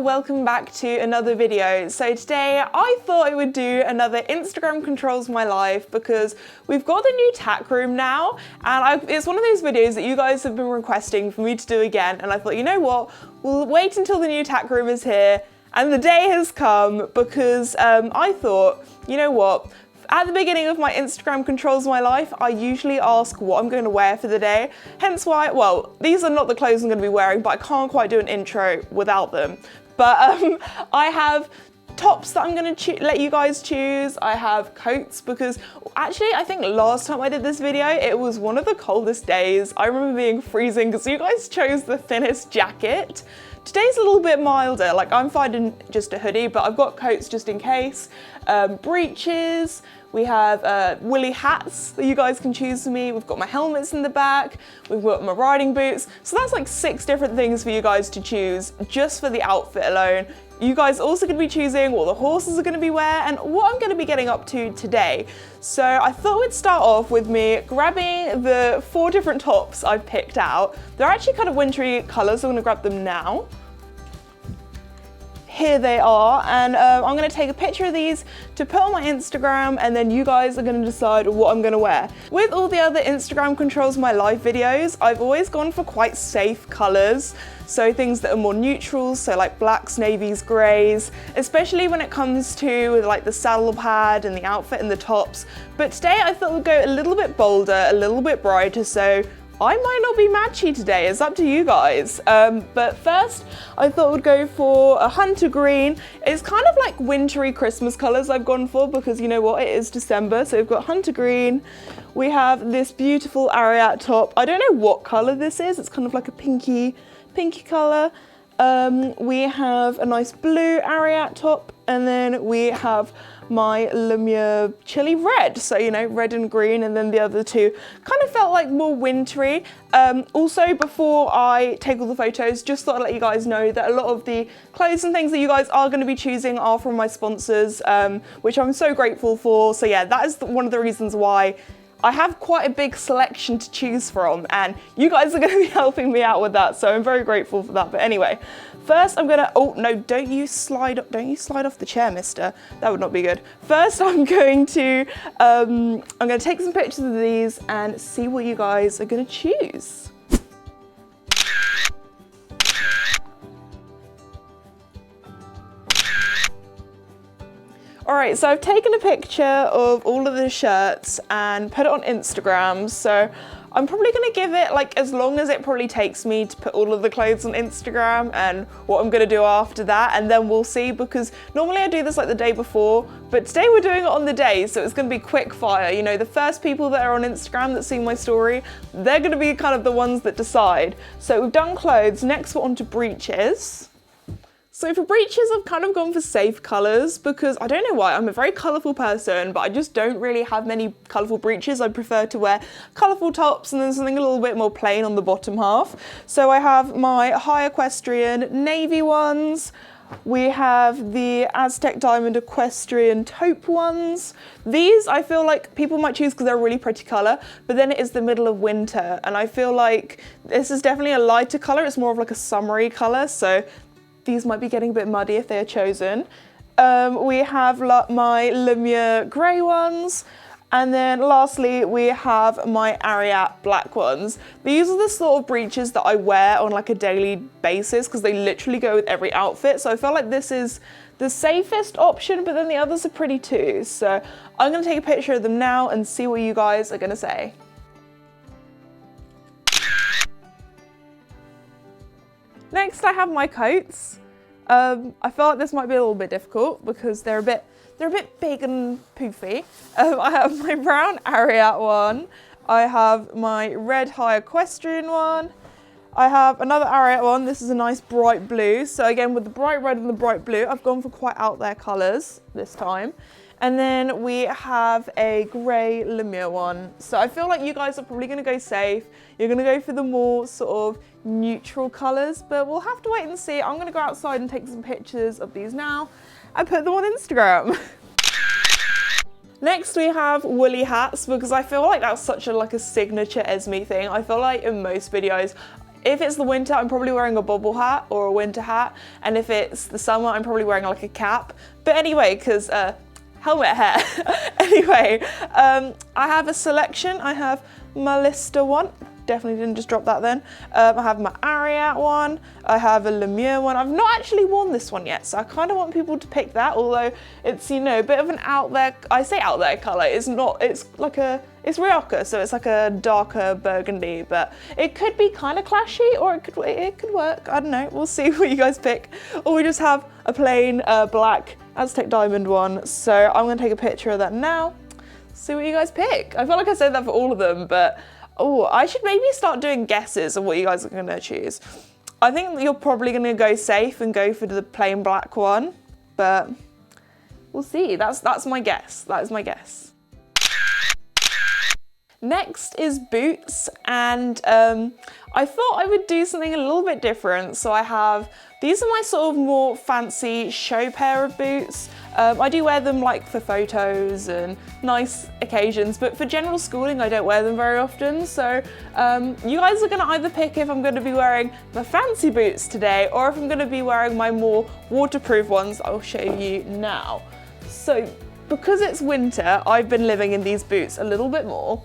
welcome back to another video. So today I thought I would do another Instagram controls my life because we've got the new tack room now, and it's one of those videos that you guys have been requesting for me to do again, and I thought, you know what, we'll wait until the new tack room is here, and the day has come because I thought, you know what, at the beginning of my Instagram controls my life, I usually ask what I'm going to wear for the day. Hence why, well, these are not the clothes I'm going to be wearing, but I can't quite do an intro without them. But I have tops that I'm going to let you guys choose. I have coats because actually I think last time I did this video, it was one of the coldest days. I remember being freezing because you guys chose the thinnest jacket. Today's a little bit milder, like I'm finding just a hoodie, but I've got coats just in case. Breeches, we have woolly hats that you guys can choose for me. We've got my helmets in the back, we've got my riding boots. So that's like 6 different things for you guys to choose just for the outfit alone. You guys also going to be choosing what the horses are going to be wearing and what I'm going to be getting up to today. So I thought we'd start off with me grabbing the 4 different tops I've picked out. They're actually kind of wintry colours, so I'm going to grab them now. Here they are, and I'm going to take a picture of these to put on my Instagram, and then you guys are going to decide what I'm going to wear. With all the other Instagram controls my life videos, I've always gone for quite safe colours, so things that are more neutrals, so like blacks, navies, greys, especially when it comes to like the saddle pad and the outfit and the tops. But today I thought we'd go a little bit bolder, a little bit brighter, so I might not be matchy today, it's up to you guys. But first, I thought we'd go for a hunter green. It's kind of like wintry Christmas colours I've gone for because you know what, it is December, so we've got hunter green. We have this beautiful Ariat top. I don't know what colour this is, it's kind of like a pinky colour. We have a nice blue Ariat top, and then we have my Lumia chili red, so you know, red and green, and then the other two kind of felt like more wintry. Also, before I take all the photos, just thought I'd let you guys know that a lot of the clothes and things that you guys are going to be choosing are from my sponsors, which I'm so grateful for. So yeah, that is one of the reasons why I have quite a big selection to choose from, and you guys are going to be helping me out with that, so I'm very grateful for that. But anyway, first I'm gonna, oh no, don't you slide off the chair, mister. That would not be good. First I'm going to take some pictures of these and see what you guys are gonna choose. Alright, so I've taken a picture of all of the shirts and put it on Instagram, so I'm probably going to give it like as long as it probably takes me to put all of the clothes on Instagram and what I'm going to do after that, and then we'll see, because normally I do this like the day before, but today we're doing it on the day, so it's going to be quick fire. You know, the first people that are on Instagram that see my story, they're going to be kind of the ones that decide. So we've done clothes, next we're on to breeches. So for breeches, I've kind of gone for safe colours because I don't know why, I'm a very colourful person, but I just don't really have many colourful breeches. I prefer to wear colourful tops and then something a little bit more plain on the bottom half. So I have my high equestrian navy ones. We have the Aztec Diamond Equestrian taupe ones. These I feel like people might choose because they're a really pretty colour, but then it is the middle of winter, and I feel like this is definitely a lighter colour. It's more of like a summery colour, so these might be getting a bit muddy if they are chosen. We have my Lumia grey ones. And then lastly, we have my Ariat black ones. These are the sort of breeches that I wear on like a daily basis because they literally go with every outfit. So I feel like this is the safest option, but then the others are pretty too. So I'm gonna take a picture of them now and see what you guys are gonna say. Next, I have my coats. I feel like this might be a little bit difficult because they're a bit big and poofy. I have my brown Ariat one. I have my red high equestrian one. I have another Ariat one. This is a nice bright blue. So again, with the bright red and the bright blue, I've gone for quite out there colours this time. And then we have a grey Lumia one. So I feel like you guys are probably going to go safe. You're going to go for the more sort of neutral colours, but we'll have to wait and see. I'm going to go outside and take some pictures of these now and put them on Instagram. Next we have woolly hats because I feel like that's such a signature Esme thing. I feel like in most videos if it's the winter, I'm probably wearing a bobble hat or a winter hat. And if it's the summer, I'm probably wearing like a cap. But anyway, because helmet hair. Anyway, I have a selection. I have my Lister one. Definitely didn't just drop that then. I have my Ariat one. I have a Lemure one. I've not actually worn this one yet, so I kind of want people to pick that, although it's, you know, a bit of an out there, I say out there colour, it's not, it's like it's Rioja, so it's like a darker burgundy, but it could be kind of clashy, or it could work. I don't know, we'll see what you guys pick. Or we just have a plain black Aztec diamond one, so I'm gonna take a picture of that now, see what you guys pick. I feel like I said that for all of them, but oh, I should maybe start doing guesses of what you guys are gonna choose. I think you're probably gonna go safe and go for the plain black one, but we'll see. That's my guess. That is my guess. Next is boots, and I thought I would do something a little bit different. So I have, these are my sort of more fancy show pair of boots. I do wear them like for photos and nice occasions, but for general schooling, I don't wear them very often. So you guys are gonna either pick if I'm gonna be wearing my fancy boots today, or if I'm gonna be wearing my more waterproof ones that I'll show you now. So because it's winter, I've been living in these boots a little bit more.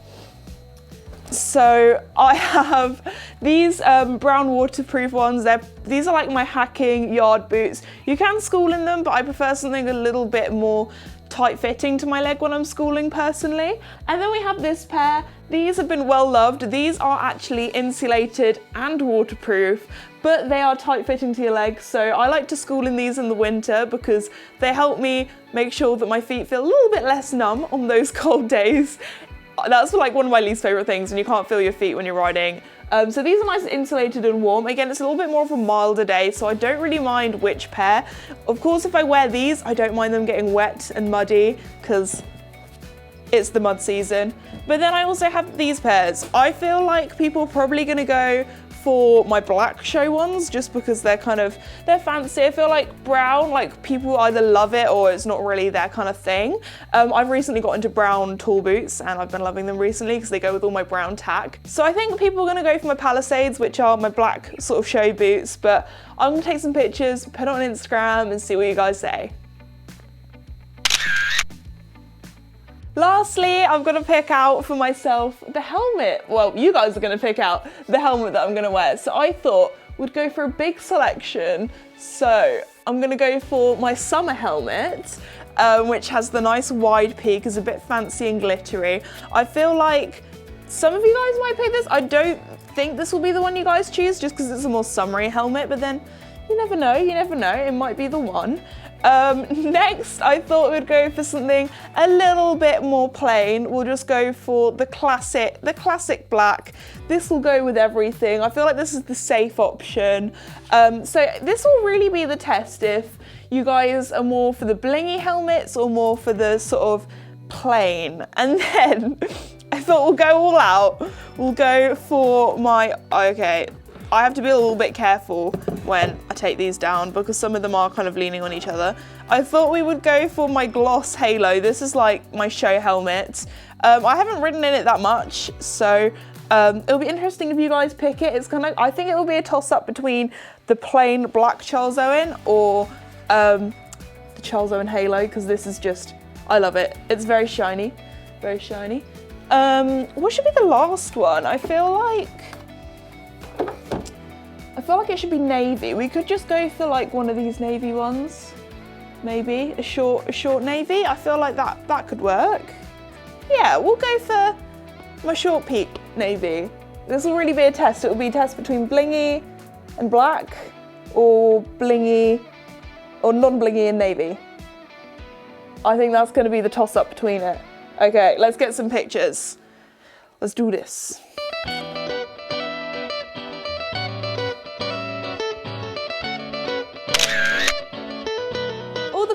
So I have these brown waterproof ones. These are like my hacking yard boots. You can school in them, but I prefer something a little bit more tight fitting to my leg when I'm schooling personally. And then we have this pair. These have been well loved. These are actually insulated and waterproof, but they are tight fitting to your legs. So I like to school in these in the winter because they help me make sure that my feet feel a little bit less numb on those cold days. That's like one of my least favorite things, when you can't feel your feet when you're riding. So these are nice insulated and warm. Again, it's a little bit more of a milder day, so I don't really mind which pair. Of course, if I wear these, I don't mind them getting wet and muddy because it's the mud season. But then I also have these pairs. I feel like people are probably gonna go for my black show ones just because they're fancy. I feel like brown, like people either love it or it's not really their kind of thing. I've recently got into brown tall boots and I've been loving them recently because they go with all my brown tack. So I think people are gonna go for my Palisades, which are my black sort of show boots, but I'm gonna take some pictures, put it on Instagram and see what you guys say. Lastly, I'm gonna pick out for myself the helmet. Well, you guys are gonna pick out the helmet that I'm gonna wear. So I thought we'd go for a big selection. So I'm gonna go for my summer helmet, which has the nice wide peak, is a bit fancy and glittery. I feel like some of you guys might pick this. I don't think this will be the one you guys choose just because it's a more summery helmet, but then you never know, it might be the one. Next, I thought we'd go for something a little bit more plain. We'll just go for the classic black. This will go with everything. I feel like this is the safe option. So this will really be the test if you guys are more for the blingy helmets or more for the sort of plain. And then I thought we'll go all out. We'll go for my, okay, I have to be a little bit careful when I take these down because some of them are kind of leaning on each other. I thought we would go for my gloss halo. This is like my show helmet. I haven't ridden in it that much, so it'll be interesting if you guys pick it. I think it will be a toss up between the plain black Charles Owen or the Charles Owen halo, because this is just, I love it. It's very shiny, very shiny. What should be the last one? I feel like it should be navy. We could just go for like one of these navy ones. Maybe a short navy. I feel like that could work. Yeah, we'll go for my short peak navy. This will really be a test. It will be a test between blingy and black or blingy or non-blingy and navy. I think that's going to be the toss up between it. Okay, let's get some pictures. Let's do this.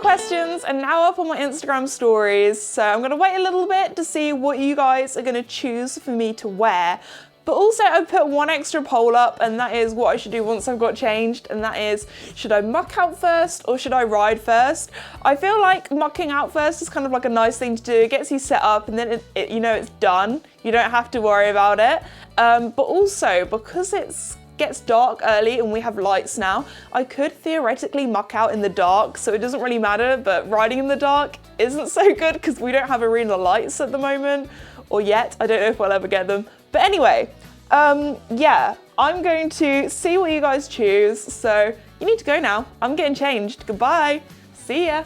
Questions are now up on my Instagram stories, so I'm going to wait a little bit to see what you guys are going to choose for me to wear. But also I put one extra poll up, and that is what I should do once I've got changed, and that is, should I muck out first or should I ride first? I feel like mucking out first is kind of like a nice thing to do. It gets you set up and then you know it's done. You don't have to worry about it. But also because it's gets dark early and we have lights now, I could theoretically muck out in the dark, so it doesn't really matter, but riding in the dark isn't so good because we don't have arena lights at the moment, or yet. I don't know if we'll ever get them. But anyway, yeah, I'm going to see what you guys choose, so you need to go now. I'm getting changed. Goodbye. See ya.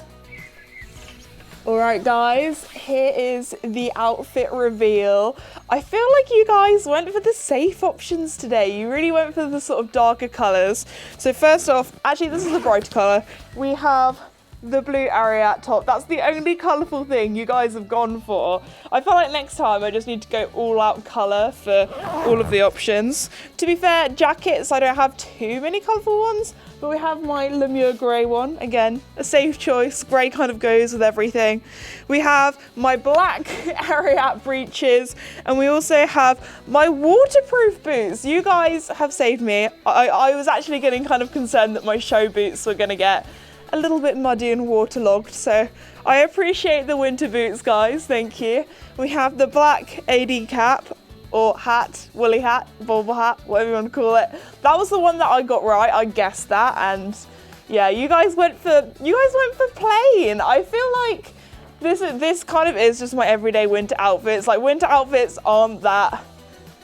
All right, guys, here is the outfit reveal. I feel like you guys went for the safe options today. You really went for the sort of darker colors. So first off, actually, this is a brighter color. We have the blue Ariat top. That's the only colorful thing you guys have gone for. I feel like next time I just need to go all out color for all of the options. To be fair, jackets, I don't have too many colorful ones, but we have my Lemure grey one. Again, a safe choice. Grey kind of goes with everything. We have my black Ariat breeches, and we also have my waterproof boots. You guys have saved me. I was actually getting kind of concerned that my show boots were gonna get a little bit muddy and waterlogged, so I appreciate the winter boots, guys. Thank you. We have the black AD cap, or hat, woolly hat, bobble hat, whatever you want to call it. That was the one that I got right. I guessed that, and yeah, you guys went for plain. I feel like this kind of is just my everyday winter outfits. Like, winter outfits aren't that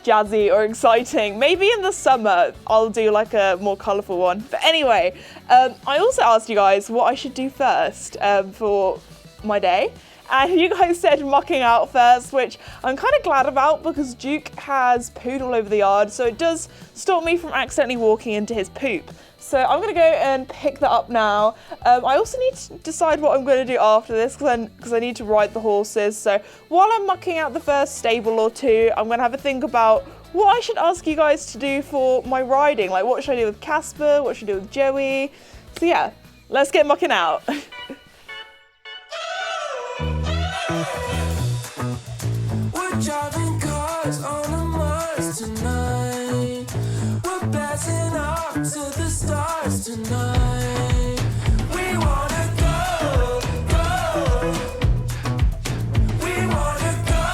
jazzy or exciting. Maybe in the summer I'll do like a more colourful one. But anyway, I also asked you guys what I should do first for my day. And you guys said mucking out first, which I'm kind of glad about because Duke has pooed all over the yard, so it does stop me from accidentally walking into his poop. So I'm going to go and pick that up now. I also need to decide what I'm going to do after this because I need to ride the horses. So while I'm mucking out the first stable or two, I'm going to have a think about what I should ask you guys to do for my riding. Like, what should I do with Casper? What should I do with Joey? So yeah, let's get mucking out. We're driving cars on a Mars tonight. We're blasting off to the stars tonight. We wanna go, go. We wanna go,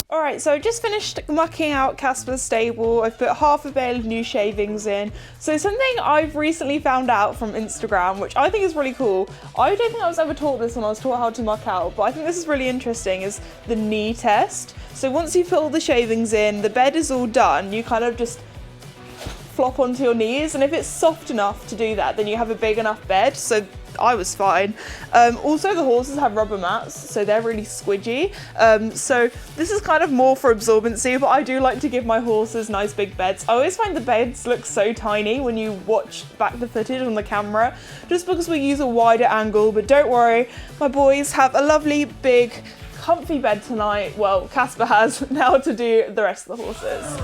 Alright, so I just finished mucking out Casper's stable. I've put half a bale of new shavings in. So something I've recently found out from Instagram, which I think is really cool. I don't think I was ever taught this when I was taught how to muck out, but I think this is really interesting, is the knee test. So once you put all the shavings in, the bed is all done, you kind of just flop onto your knees, and if it's soft enough to do that, then you have a big enough bed. So I was fine. Also, the horses have rubber mats, so they're really squidgy. So this is kind of more for absorbency, but I do like to give my horses nice big beds. I always find the beds look so tiny when you watch back the footage on the camera, just because we use a wider angle. But don't worry, my boys have a lovely big comfy bed tonight. Well, Casper has now to do the rest of the horses.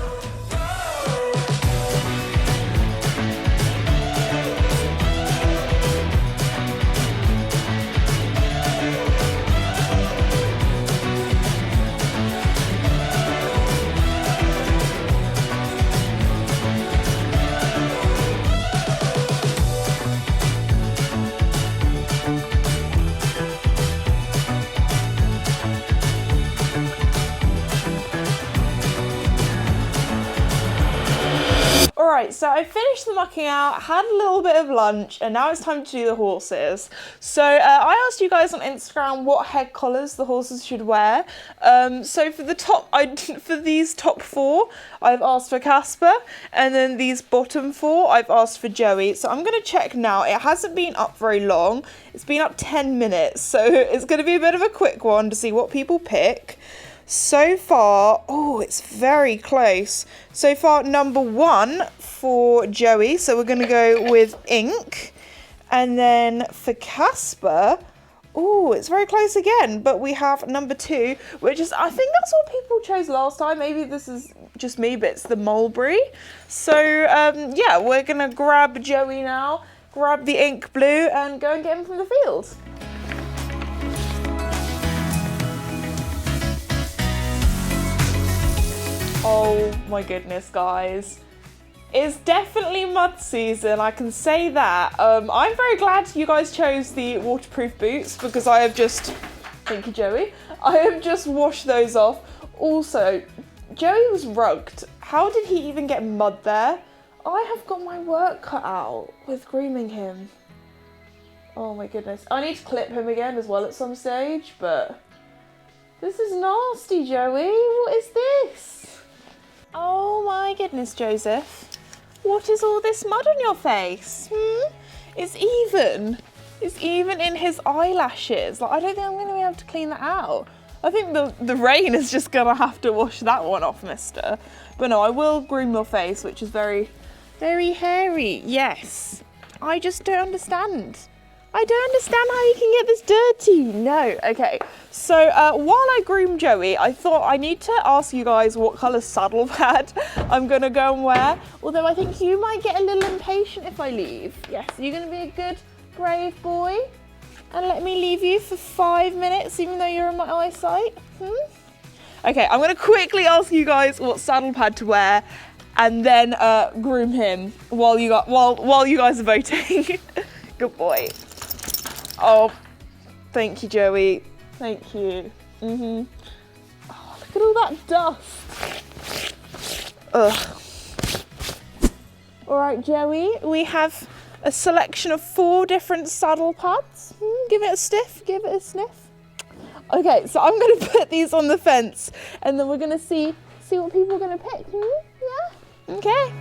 Alright, so I finished the mucking out, had a little bit of lunch, and now it's time to do the horses. So I asked you guys on Instagram what head collars the horses should wear. So for these top four, I've asked for Casper, and then these bottom four, I've asked for Joey. So I'm going to check now. It hasn't been up very long. It's been up 10 minutes, so it's going to be a bit of a quick one to see what people pick. So far, oh, it's very close. So far, number one for Joey, so we're going to go with ink. And then for Casper, Oh, it's very close again, but we have number 2, which is, I think that's what people chose last time. Maybe this is just me, but it's the mulberry. So, yeah, we're going to grab Joey now, grab the ink blue, and go and get him from the field. Oh my goodness, guys. It's definitely mud season, I can say that. I'm very glad you guys chose the waterproof boots because I have just, thank you Joey, I have just washed those off. Also, Joey was rugged. How did he even get mud there? I have got my work cut out with grooming him. Oh my goodness. I need to clip him again as well at some stage, but this is nasty, Joey. What is this? Oh my goodness, Joseph. What is all this mud on your face? It's even in his eyelashes. Like, I don't think I'm going to be able to clean that out. I think the rain is just going to have to wash that one off, mister. But no, I will groom your face, which is very, very hairy. Yes. I just don't understand. I don't understand how you can get this dirty. No. Okay. So while I groom Joey, I thought I need to ask you guys what colour saddle pad I'm going to go and wear. Although I think you might get a little impatient if I leave. Yes, you're going to be a good, brave boy. And let me leave you for 5 minutes, even though you're in my eyesight. Okay, I'm going to quickly ask you guys what saddle pad to wear. And then groom him while you guys are voting. Good boy. Oh, thank you, Joey. Thank you. Oh, look at all that dust. Ugh. All right, Joey, we have a selection of 4 different saddle pads. Give it a sniff, give it a sniff. Okay, so I'm going to put these on the fence and then we're going to see what people are going to pick. Yeah? Okay.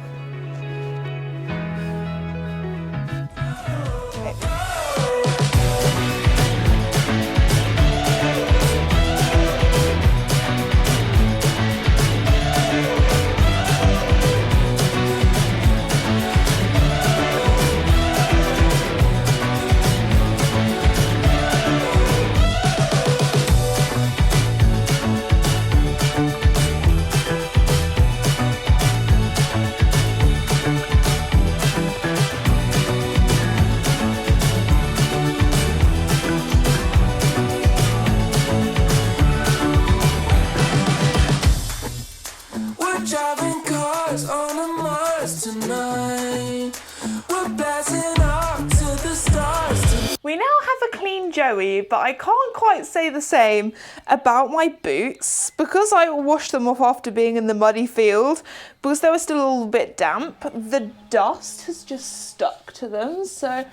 We now have a clean Joey, but I can't quite say the same about my boots because I washed them off after being in the muddy field because they were still a little bit damp. The dust has just stuck to them, so I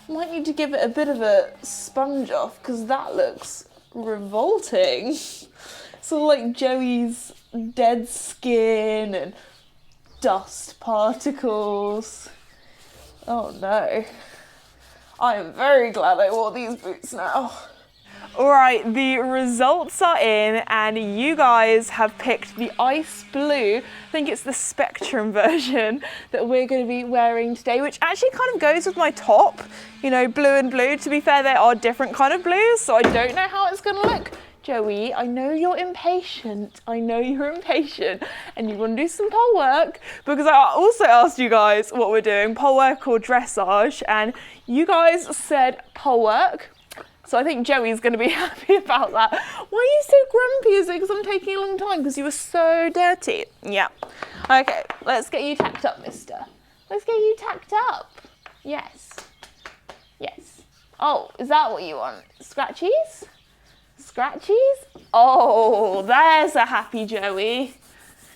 might need to give it a bit of a sponge off because that looks revolting. So like Joey's dead skin and dust particles. Oh no. I am very glad I wore these boots now. All right, the results are in and you guys have picked the ice blue. I think it's the Spectrum version that we're going to be wearing today, which actually kind of goes with my top. You know, blue and blue. To be fair, they are different kind of blues, so I don't know how it's going to look. Joey, I know you're impatient. I know you're impatient and you want to do some pole work because I also asked you guys what we're doing, pole work or dressage, and you guys said pole work. So I think Joey's going to be happy about that. Why are you so grumpy? Is it because I'm taking a long time because you were so dirty? Yeah. Okay, let's get you tacked up, mister. Let's get you tacked up. Yes. Yes. Oh, is that what you want? Scratchies? Scratchies? Oh, there's a happy Joey.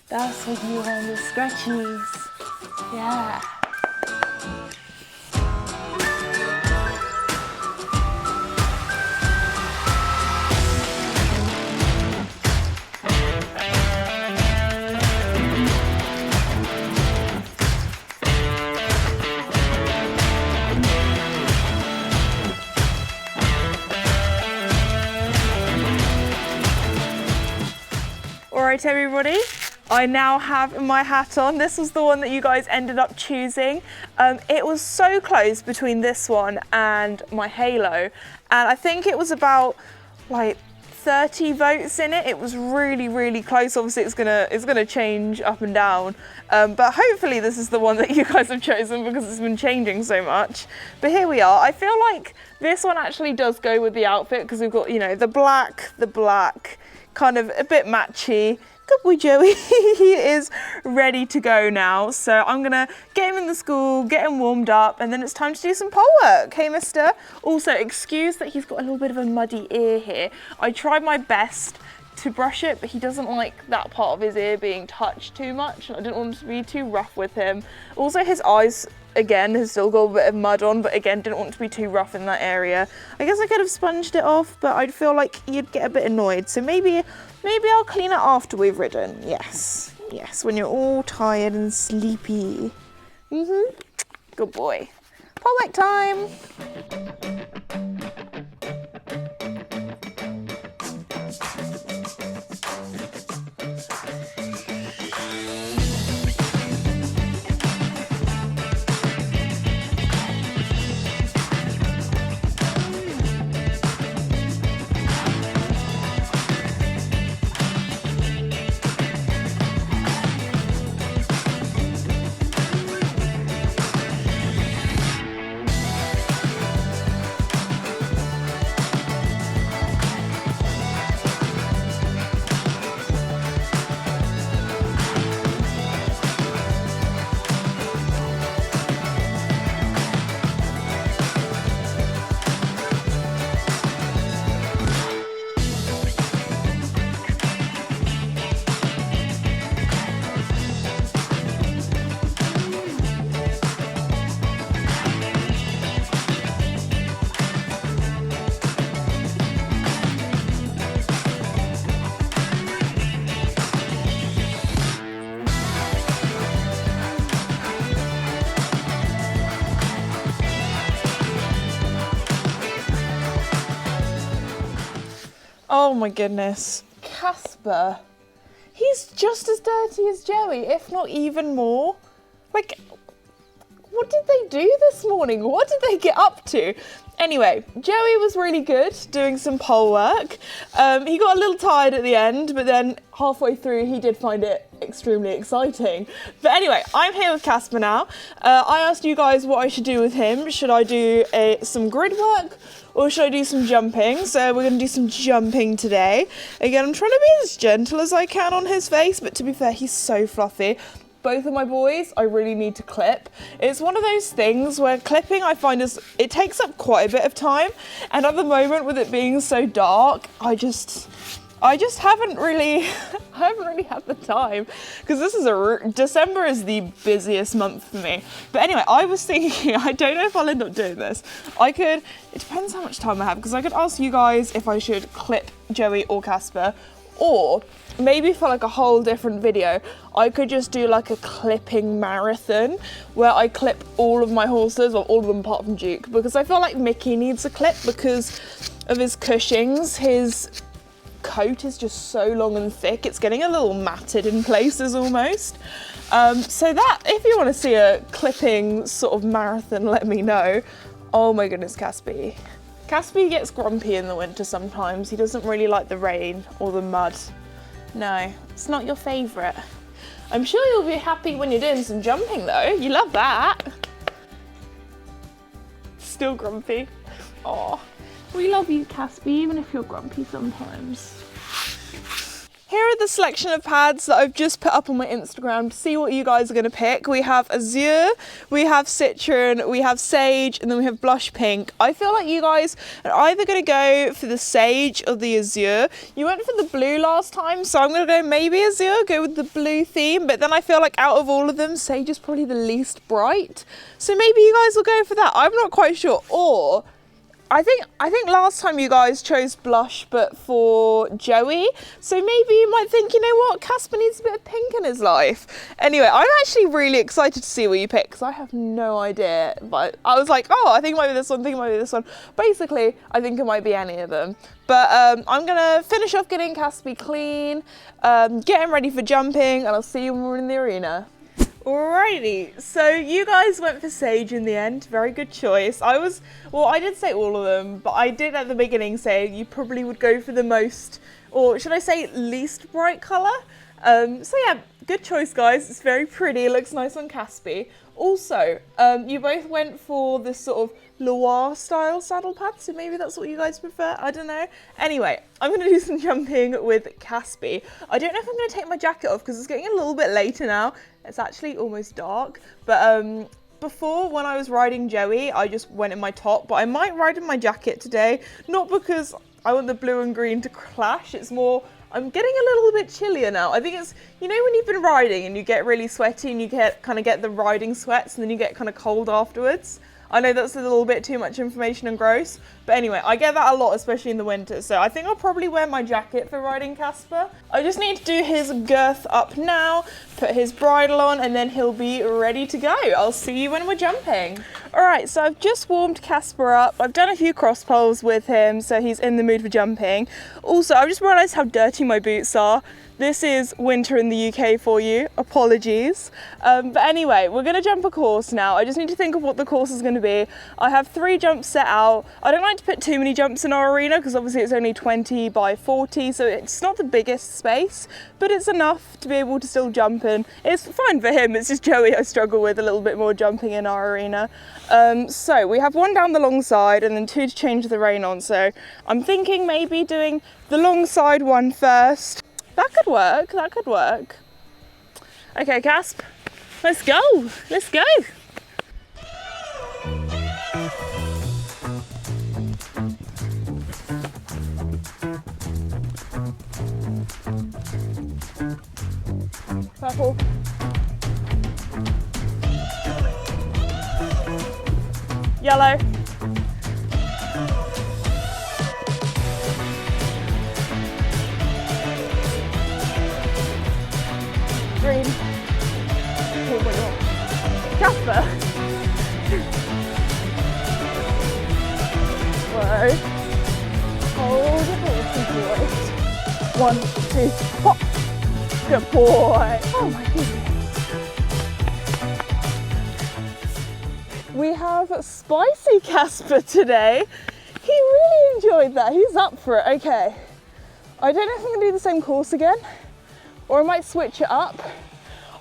That's what you want, the scratchies. Yeah. All right, everybody, I now have my hat on. This was the one that you guys ended up choosing. It was so close between this one and my halo, and I think it was about like 30 votes in it. It was really, really close. Obviously it's gonna change up and down, but hopefully this is the one that you guys have chosen because it's been changing so much. But here we are. I feel like this one actually does go with the outfit because we've got, you know, the black, kind of a bit matchy. Good boy Joey. He is ready to go now. So I'm gonna get him in the school, get him warmed up, and then it's time to do some pole work. Hey mister. Also, excuse that he's got a little bit of a muddy ear here. I tried my best to brush it, but he doesn't like that part of his ear being touched too much. I didn't want to be too rough with him. Also, his eyes, again, has still got a bit of mud on, but again, didn't want to be too rough in that area. I guess I could have sponged it off, but I'd feel like you'd get a bit annoyed. So maybe I'll clean it after we've ridden. Yes, when you're all tired and sleepy. Good boy. Pole work time. Oh my goodness, Casper. He's just as dirty as Joey, if not even more. Like, what did they do this morning? What did they get up to? Anyway, Joey was really good doing some pole work. He got a little tired at the end, but then halfway through he did find it extremely exciting. But anyway, I'm here with Casper now. I asked you guys what I should do with him. Should I do some grid work or should I do some jumping? So we're going to do some jumping today. Again, I'm trying to be as gentle as I can on his face, but to be fair, he's so fluffy. Both of my boys, I really need to clip. It's one of those things where clipping I find it takes up quite a bit of time. And at the moment with it being so dark, I just haven't really had the time because December is the busiest month for me. But anyway, I was thinking, I don't know if I'll end up doing this. It depends how much time I have, because I could ask you guys if I should clip Joey or Casper, or maybe for like a whole different video, I could just do like a clipping marathon where I clip all of my horses, or all of them apart from Duke, because I feel like Mickey needs a clip because of his Cushings. His coat is just so long and thick, it's getting a little matted in places almost. So that, if you want to see a clipping sort of marathon, let me know. Oh my goodness, Casper. Casper gets grumpy in the winter sometimes. He doesn't really like the rain or the mud. No, it's not your favourite. I'm sure you'll be happy when you're doing some jumping though. You love that. Still grumpy. Oh, we love you, Casper, even if you're grumpy sometimes. Here are the selection of pads that I've just put up on my Instagram to see what you guys are going to pick. We have Azure, we have Citron, we have Sage, and then we have Blush Pink. I feel like you guys are either going to go for the Sage or the Azure. You went for the blue last time, so I'm going to go maybe Azure, go with the blue theme, but then I feel like out of all of them, Sage is probably the least bright. So maybe you guys will go for that. I'm not quite sure. Or I think last time you guys chose blush, but for Joey. So maybe you might think, you know what, Casper needs a bit of pink in his life. Anyway, I'm actually really excited to see what you pick because I have no idea. But I was like, oh, I think it might be this one, I think it might be this one. Basically, I think it might be any of them. But I'm gonna finish off getting Casper clean, get him ready for jumping, and I'll see you when we're in the arena. Alrighty, so you guys went for Sage in the end, very good choice. I did say all of them, but I did at the beginning say you probably would go for the most, or should I say least bright colour? So yeah, good choice guys, it's very pretty, it looks nice on Casper. Also, you both went for this sort of Loire style saddle pad, so maybe that's what you guys prefer, I don't know. Anyway, I'm going to do some jumping with Casper. I don't know if I'm going to take my jacket off because it's getting a little bit later now. It's actually almost dark, but before when I was riding Joey, I just went in my top, but I might ride in my jacket today, not because I want the blue and green to clash, it's more I'm getting a little bit chillier now. I think it's, you know when you've been riding and you get really sweaty and you kind of get the riding sweats and then you get kind of cold afterwards? I know that's a little bit too much information and gross, but anyway, I get that a lot, especially in the winter, so I think I'll probably wear my jacket for riding Casper. I just need to do his girth up now, put his bridle on, and then he'll be ready to go. I'll see you when we're jumping. Alright, so I've just warmed Casper up. I've done a few cross poles with him, so he's in the mood for jumping. Also, I've just realised how dirty my boots are. This is winter in the UK for you, apologies. But anyway, we're gonna jump a course now. I just need to think of what the course is gonna be. I have 3 jumps set out. I don't like to put too many jumps in our arena because obviously it's only 20 by 40, so it's not the biggest space, but it's enough to be able to still jump in. It's fine for him, it's just Joey I struggle with a little bit more jumping in our arena. So we have 1 down the long side and then 2 to change the rein on. So I'm thinking maybe doing the long side one first. That could work, that could work. Okay, Casp, let's go, let's go. Purple. Yellow. Green. Oh my god. Casper. Whoa. Hold the horses, boys. 1, 2, hop. Good boy. Oh my goodness. We have spicy Casper today. He really enjoyed that. He's up for it. Okay. I don't know if I'm gonna do the same course again, or I might switch it up.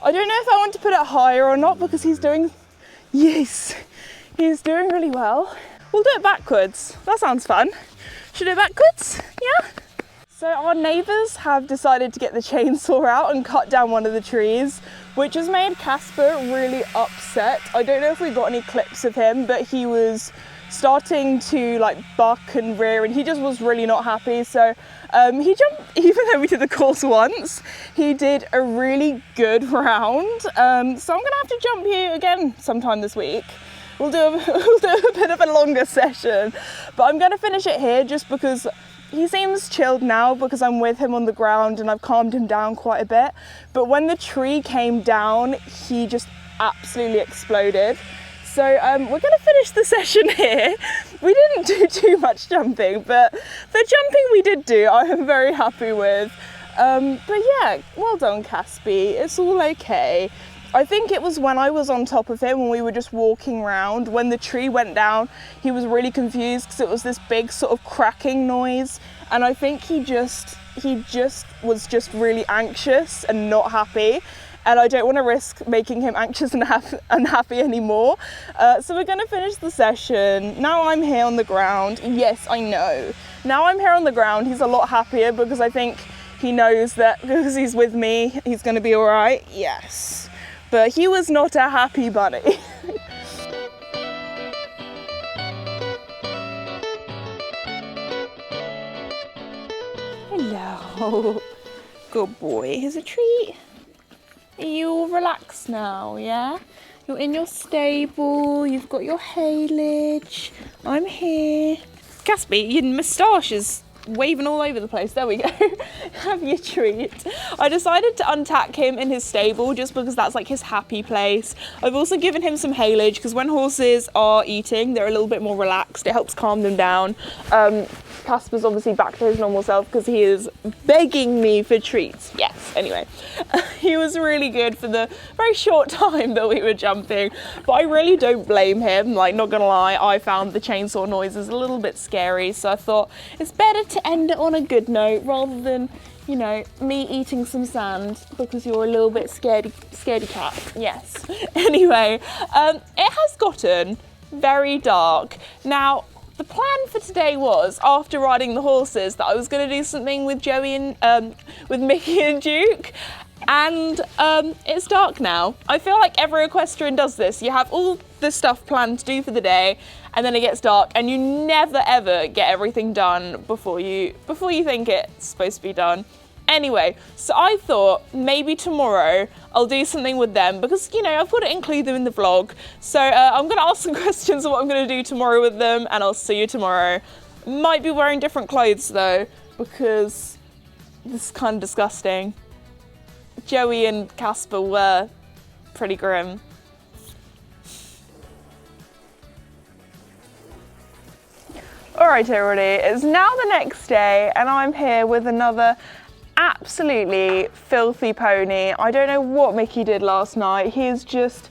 I don't know if I want to put it higher or not because he's doing, yes, he's doing really well. We'll do it backwards. That sounds fun. Should we do it backwards? Yeah? So our neighbours have decided to get the chainsaw out and cut down one of the trees, which has made Casper really upset. I don't know if we got any clips of him, but he was starting to like buck and rear and he just was really not happy. So he jumped, even though we did the course once, he did a really good round. So I'm gonna have to jump you again sometime this week. We'll do a bit of a longer session, but I'm gonna finish it here just because he seems chilled now because I'm with him on the ground and I've calmed him down quite a bit. But when the tree came down, he just absolutely exploded. So we're gonna finish the session here. We didn't do too much jumping, but the jumping we did do, I am very happy with. But yeah, well done, Casper. It's all okay. I think it was when I was on top of him when we were just walking around, when the tree went down, he was really confused because it was this big sort of cracking noise. And I think he was just really anxious and not happy. And I don't want to risk making him anxious and unhappy anymore. So we're gonna finish the session. Now I'm here on the ground. Yes, I know. Now I'm here on the ground, he's a lot happier because I think he knows that because he's with me, he's gonna be all right. Yes. But he was not a happy bunny. Hello. Good boy. Here's a treat. Are you all relaxed now, yeah? You're in your stable, you've got your haylage. I'm here. Casper, your moustache is waving all over the place. There we go. Have your treat. I decided to untack him in his stable just because that's like his happy place. I've also given him some haylage because when horses are eating, they're a little bit more relaxed. It helps calm them down. Casper's obviously back to his normal self because he is begging me for treats. Yes, anyway. He was really good for the very short time that we were jumping, but I really don't blame him. Like, not gonna lie, I found the chainsaw noises a little bit scary, so I thought it's better to end it on a good note rather than, you know, me eating some sand because you're a little bit scaredy cat. Yes. Anyway, it has gotten very dark. Now, the plan for today was, after riding the horses, that I was going to do something with Joey and with Mickey and Duke, and it's dark now. I feel like every equestrian does this. You have all the stuff planned to do for the day, and then it gets dark, and you never ever get everything done before you think it's supposed to be done. Anyway, so I thought maybe tomorrow I'll do something with them because, you know, I've got to include them in the vlog. So I'm going to ask some questions of what I'm going to do tomorrow with them, and I'll see you tomorrow. Might be wearing different clothes though, because this is kind of disgusting. Joey and Casper were pretty grim. Alright everybody, it's now the next day and I'm here with another absolutely filthy pony. I don't know what Mickey did last night. He is just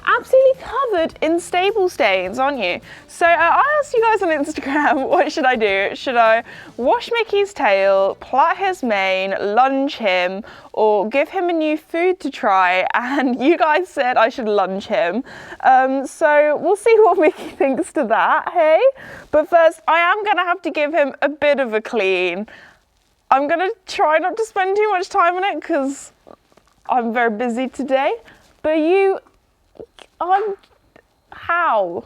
absolutely covered in stable stains, aren't you? So I asked you guys on Instagram, what should I do? Should I wash Mickey's tail, plait his mane, lunge him, or give him a new food to try? And you guys said I should lunge him. So we'll see what Mickey thinks to that, hey? But first, I am gonna have to give him a bit of a clean. I'm gonna try not to spend too much time on it because I'm very busy today. But how?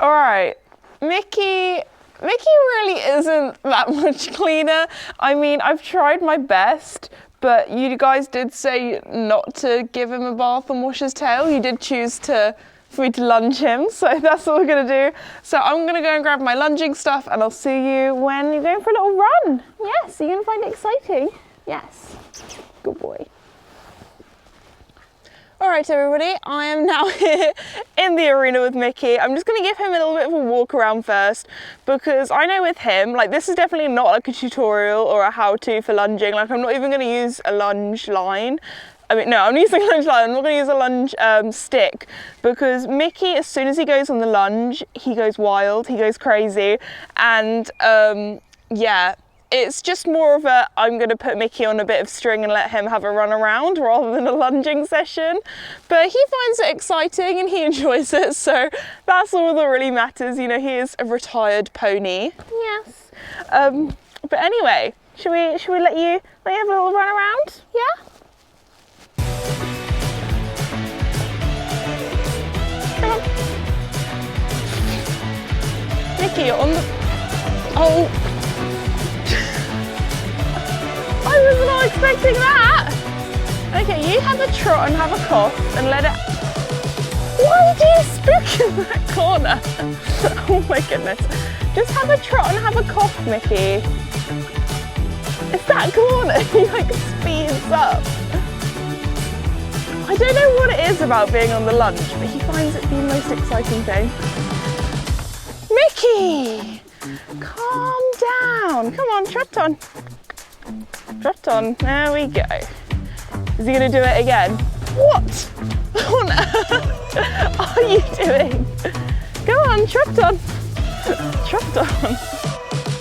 All right, Mickey really isn't that much cleaner. I mean, I've tried my best, but you guys did say not to give him a bath and wash his tail. You did choose for me to lunge him, so that's what we're gonna do. So I'm gonna go and grab my lunging stuff and I'll see you when you're going for a little run. Yes, you're gonna find it exciting. Yes, good boy. All right, everybody, I am now here in the arena with Mickey. I'm just gonna give him a little bit of a walk around first because I know with him, like, this is definitely not like a tutorial or a how-to for lunging. Like, I'm not even gonna use a lunge line. I mean, no, I'm using a lunge line. I'm not gonna use a lunge stick because Mickey, as soon as he goes on the lunge, he goes wild, he goes crazy. And yeah, it's just more of a, I'm gonna put Mickey on a bit of string and let him have a run around rather than a lunging session. But he finds it exciting and he enjoys it, so that's all that really matters. You know, he is a retired pony. Yes. But anyway, should we let you have a little run around? Yeah? Come on. Mickey, you're on the, oh. I was not expecting that. Okay, you have a trot and have a cough and let it... Why do you spook in that corner? Oh my goodness. Just have a trot and have a cough, Mickey. It's that corner, he like speeds up. I don't know what it is about being on the lunge, but he finds it the most exciting thing. Mickey, calm down. Come on, trot on. Trot on, there we go. Is he gonna do it again? What on earth are you doing? Go on, trot on. Trot on.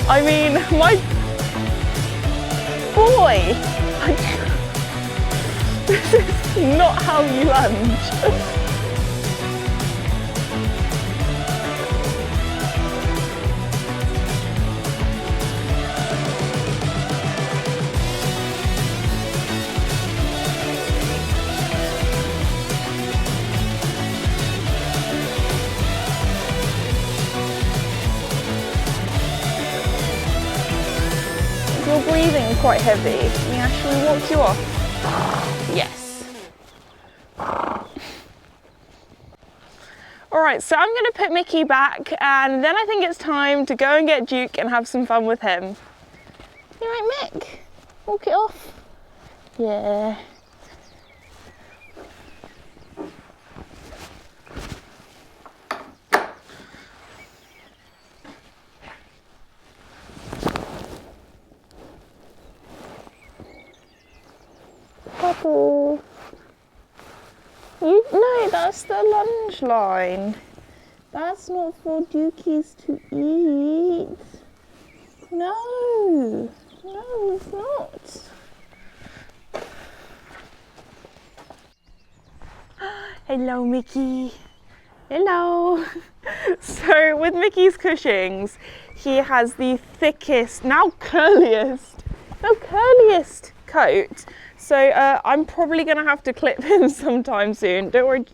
I mean, my boy. This is not how you lunge. You're breathing quite heavy. Can we actually walk you off? Yes. Alright, so I'm going to put Mickey back and then I think it's time to go and get Duke and have some fun with him. You right, Mick? Walk it off. Yeah. Bubble. No, that's the lunge line. That's not for Dookies to eat. No, it's not. Hello, Mickey. Hello. So with Mickey's Cushings, he has the thickest, now curliest coat. So I'm probably gonna have to clip him sometime soon. Don't worry.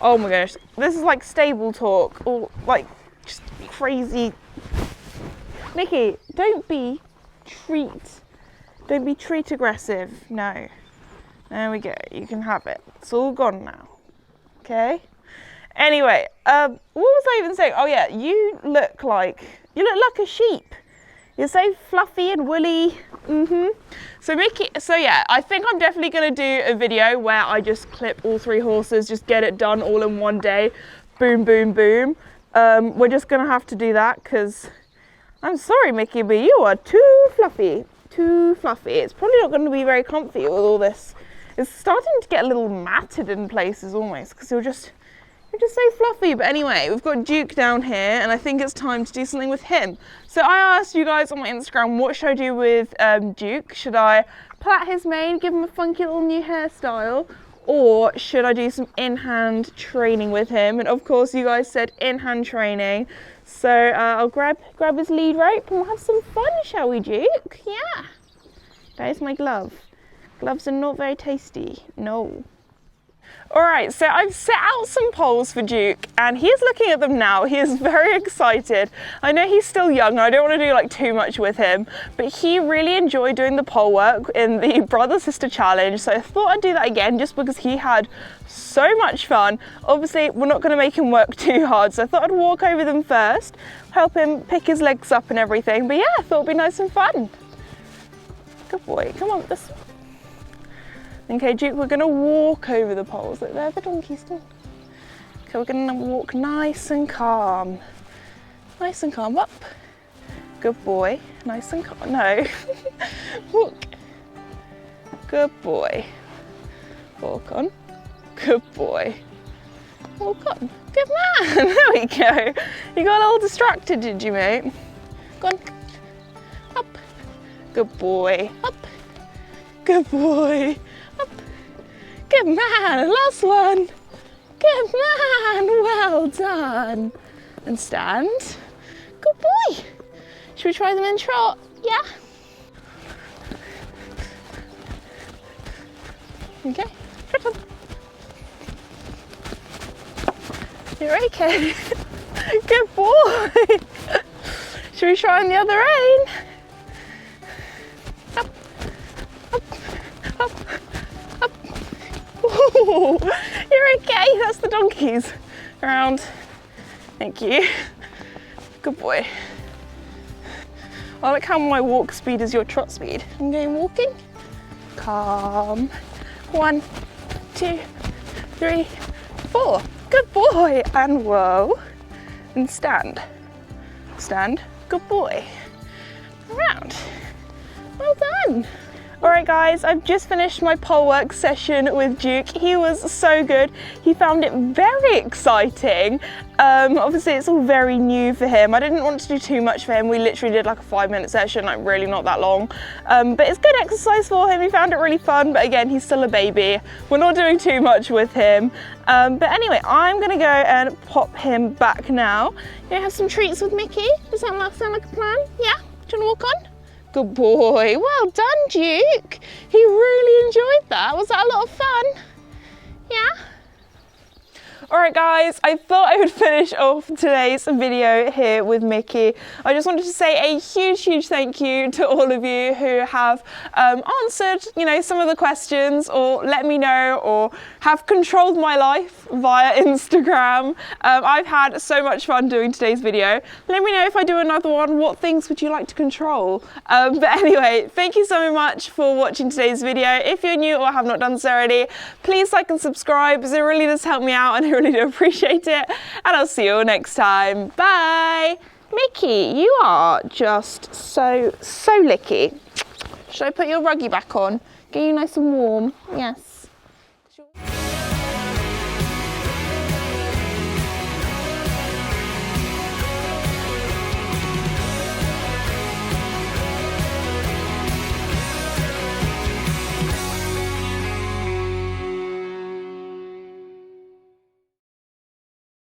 Oh my gosh, this is like stable talk or like just crazy. Mickey, don't be treat aggressive. No. There we go. You can have it. It's all gone now. Okay. Anyway, what was I even saying? Oh yeah, you look like a sheep. You're so fluffy and woolly. So Mickey, so yeah, I think I'm definitely gonna do a video where I just clip all 3 horses, just get it done all in one day. Boom, boom, boom. We're just gonna have to do that because I'm sorry, Mickey, but you are too fluffy. Too fluffy. It's probably not gonna be very comfy with all this. It's starting to get a little matted in places almost because you're just so fluffy. But anyway, we've got Duke down here and I think it's time to do something with him. So I asked you guys on my Instagram, what should I do with Duke? Should I plait his mane, give him a funky little new hairstyle, or should I do some in-hand training with him? And of course you guys said in-hand training. So I'll grab his lead rope and we'll have some fun, shall we, Duke? Yeah. There's my glove. Gloves are not very tasty, no. Alright, so I've set out some poles for Duke and he's looking at them now. He is very excited. I know he's still young and I don't want to do like too much with him, but he really enjoyed doing the pole work in the brother-sister challenge. So I thought I'd do that again just because he had so much fun. Obviously, we're not going to make him work too hard, so I thought I'd walk over them first, help him pick his legs up and everything. But yeah, I thought it'd be nice and fun. Good boy, come on, this. Okay, Duke, we're gonna walk over the poles. Look, there the donkeys still. Okay, we're gonna walk nice and calm. Nice and calm, up. Good boy, nice and calm, no. Walk. Good boy. Walk on. Good boy. Walk on. Good man, there we go. You got a little distracted, did you, mate? Go on. Up. Good boy, up. Good boy. Up. Good man, last one. Good man, well done. And stand. Good boy. Should we try them in trot? Yeah. Okay, trot on. You're okay. Good boy. Should we try on the other end? Up, up, up. Ooh, you're okay, that's the donkeys. Around. Thank you. Good boy. I like how my walk speed is your trot speed. I'm going walking. Calm. 1, 2, 3, 4. Good boy. And whoa. And stand. Stand. Good boy. Around. Well done. Alright guys, I've just finished my pole work session with Duke. He was so good. He found it very exciting. Obviously it's all very new for him. I didn't want to do too much for him. We literally did like a 5-minute session, like really not that long. But it's good exercise for him. He found it really fun, but again, he's still a baby. We're not doing too much with him. But anyway, I'm gonna go and pop him back now. You gonna have some treats with Mickey? Does that sound like a plan? Yeah? Do you wanna walk on? Good boy. Well done, Duke. He really enjoyed that. Was that a lot of fun? Yeah? Alright guys, I thought I would finish off today's video here with Mickey. I just wanted to say a huge thank you to all of you who have answered, you know, some of the questions or let me know or have controlled my life via Instagram. I've had so much fun doing today's video. Let me know if I do another one, what things would you like to control? But anyway, thank you so much for watching today's video. If you're new or have not done so already, please like and subscribe because it really does help me out and I really do appreciate it. And I'll see you all next time. Bye! Mickey, you are just so licky. Should I put your ruggy back on? Get you nice and warm? Yes.